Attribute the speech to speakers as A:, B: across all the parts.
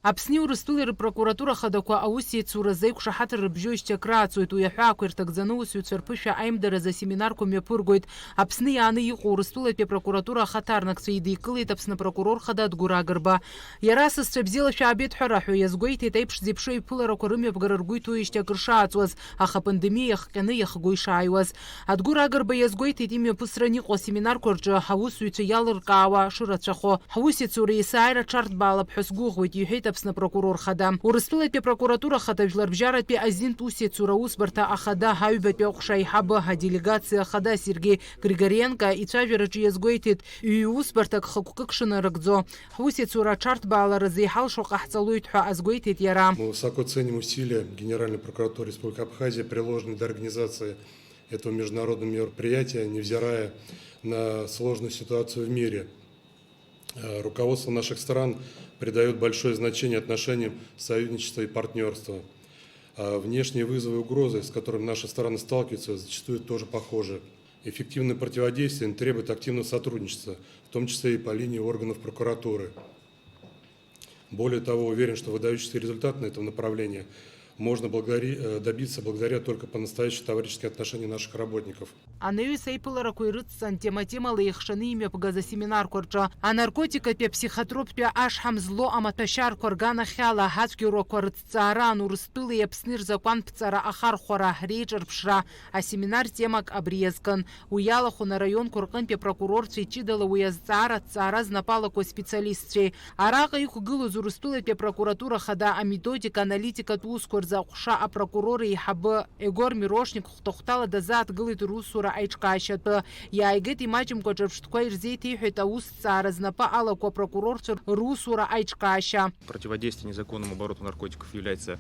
A: Аԥсни Урыстәылеи рпрокуратура хадақәа аусеицура зеиқәшаҳаҭра рыбжьоижьҭеи акрааҵуеит. Уи аҳәаақәа ирҭагӡаны аусзуҩцәа рԥышәа аимдаразы асеминарқәа мҩаԥыргоит. Аԥсны иааны иҟоу Урыстәылатәи апрокуратура ахаҭарнакцәа идикылеит Аԥсны апрокурор хада Адгәыр Агрба. Иара асасцәа бзиала шәаабеит ҳәа раҳәо иазгәеиҭеит аиԥш зеиԥшроу иԥыларақәа рымҩаԥгара ргәы иҭоуижьҭеи акыр шааҵуаз, аха апандемиа иахҟьаны иахго ишааиуаз. Адгәыр Агрба иазгәеиҭеит имҩаԥысраны иҟоу асеминарқәа рҿы ҳаусзуҩцәа иалыркаауа шырацәахо. Ҳусеицура есааира ҽарҭбаалап ҳәа сгәыӷуеит, иҳәеит Аԥсны апрокурор хада. Урыстәылатәи апрокуратура хада жәларбжьаратәи азинтә усеицура аусбарҭа ахада ҳаҩбатәи аҟәша аиҳабы аделегациа ахада Сергеи Григориенко ицәажәараҿы иазгәеиҭеит ҩ-усбарҭак хықәкык шынарыгӡо. Ҳусеицура аҽарҭбааларазы иҳалшо ҟаҳҵалоит ҳәа азгәеиҭеит иара.
B: Мы высоко ценим усилия Генеральной прокуратуры Республики Абхазия, приложенные для организации этого международного мероприятия, невзирая на сложную ситуацию в мире. Руководство наших стран придает большое значение отношениям союзничества и партнерства. А внешние вызовы и угрозы, с которыми наши страны сталкиваются, зачастую тоже похожи. Эффективное противодействие требует активного сотрудничества, в том числе и по линии органов прокуратуры. Более того, уверен, что выдающийся результат на этом направлении можно добиться благодаря только по-настоящему товарищеским отношениям наших работников.
A: Анаҩыс аиԥыларақәа ирыцҵан тема-темала иахшаны имҩаԥгаз асеминарқәа рҿы анаркотикатәи аԥсихотроптәи ашҳам зло амаҭәашьарқәа рганахьала ҳацәгьарақәа рыҭҵааран Урыстәылеи Аԥсни рзакәанԥҵара ахархәара реиҿырԥшра асеминар темак абри иазкын. Уи иалахәын араионқәа рҟынтәи апрокурорцәеи ҷыдала уи азҵаара ҭҵаара знапалақәа специалистцәеи. Араҟа иқәгылоз Урыстәылатәи апрокуратура хада аметодика аналитикатә усқәа рзы аҟәша апрокурор еиҳабы Егор Мирошник хәҭахәҭала дазааҭгылеит русура аиҿкаашьатәы. Иааигеит имаҷымкәа ҿырԥштәқәа ирзеиҭеиҳәеит аусҭҵаара знапы алақәа апрокурорцәа русура аиҿкаашьа.
C: Противодействие незаконному обороту наркотиков является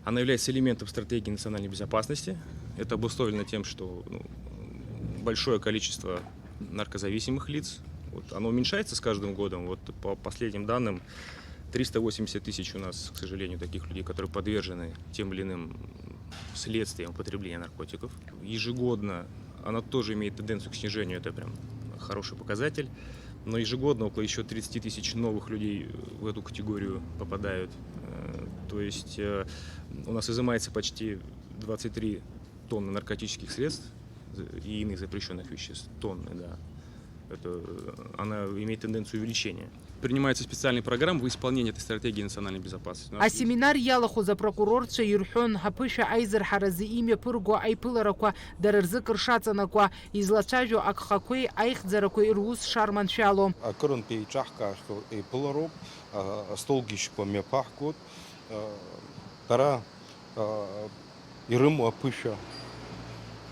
C: элементом стратегии национальной безопасности. Это обусловлено тем, что большое количество наркозависимых лиц, оно уменьшается с каждым годом. По последним данным 380 тысяч у нас, к сожалению, таких людей, которые подвержены тем или иным следствиям употребления наркотиков. Ежегодно она тоже имеет тенденцию к снижению, это прям хороший показатель. Но ежегодно около еще 30 тысяч новых людей в эту категорию попадают. То есть у нас изымается почти 23 тонны наркотических средств и иных запрещенных веществ. Тонны, да. Она имеет тенденцию увеличения. Принимается специальный программ в исполнении этой стратегии национальной безопасности.
A: Асеминар иалахәыз апрокурорцәа ирҳәон ҳаԥышәа аизырҳаразы имҩаԥырго аиԥыларақәа дара рзы кыр шаҵанакуа, излацәажәо агхақәеи аихьӡарақәеи рус шарманшәало.
D: Акырынтә еиҿаҳкаахьоу еиԥылароуп, столгьышьқәа мҩаԥаҳгоит, дара ирымоу аԥышәа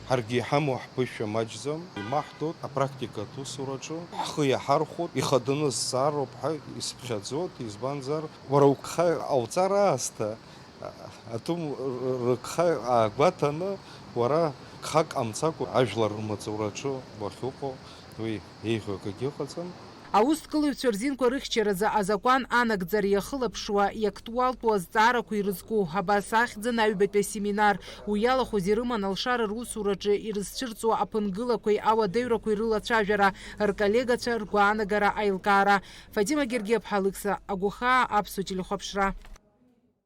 D: ҳаргьы иҳамоу ҳԥышәа маҷӡам, имаҳҭоит апрактикатә усураҿы, ҳхы иаҳархәоит, ихаданы зҵаароуп ҳәа исԥхьаӡоит, избанзар, уара угха ҟауҵар аасҭа, атәым рыгха аагәаҭаны, уара гхак ҟамҵакәа ажәлар рмаҵураҿы уахьыҟоу, уи еиӷьу акгьы ыҟаӡам.
A: Аусҭкылаҩцәа рзинқәа рыхьчаразы азакәан анагӡара иахылаԥшуа иактуалтәу азҵаарақәа ирызку абас ахьӡын аҩбатәи асеминар. Уи иалахәыз ирыман алшара русураҿы ирызцәырҵуа аԥынгылақәеи ауадаҩрақәеи рылацәажәара, рколлегацәа ргәаанагара аилкаара. Фатима Гергиев-ԥҳа, Алықьса Агәахаа, Аԥсуа телехәаԥшра.